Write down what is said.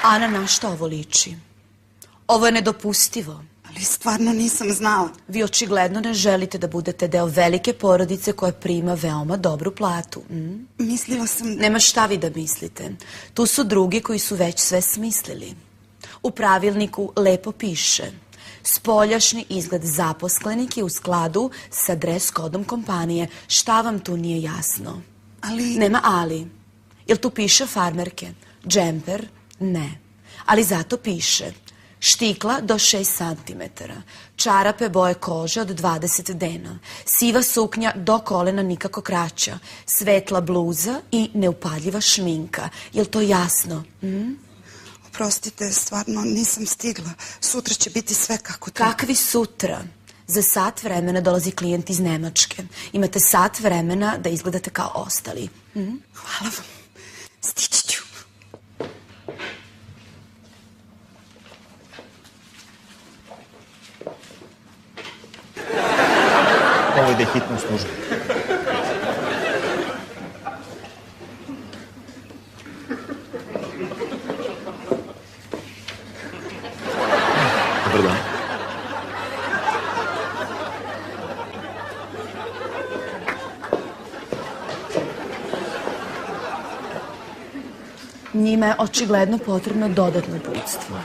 Ana, na šta ovo liči? Ovo je nedopustivo. Ali stvarno nisam znala. Vi očigledno ne želite da budete deo velike porodice koja prima veoma dobru platu. Mislila sam... Nema šta vi da mislite. Tu su drugi koji su već sve smislili. U pravilniku lepo piše: spoljašnji izgled zaposlenik je u skladu sa dres kodom kompanije. Šta vam tu nije jasno? Ali... Nema ali. Jel tu piše farmerke? Džemper? Ne. Ali zato piše štikla do 6 cm, čarape boje kože od 20 dena, siva suknja do kolena nikako kraća, svetla bluza i neupadljiva šminka. Jel to jasno? Oprostite, stvarno nisam stigla. Sutra će biti sve kako treba. Kakvi sutra? Za sat vremena dolazi klijent iz Nemačke. Imate sat vremena da izgledate kao ostali. Hvala vam. Stići ću. Ovo ide hitnu službu. Dobar dan. Njima je očigledno potrebno dodatno uputstvo.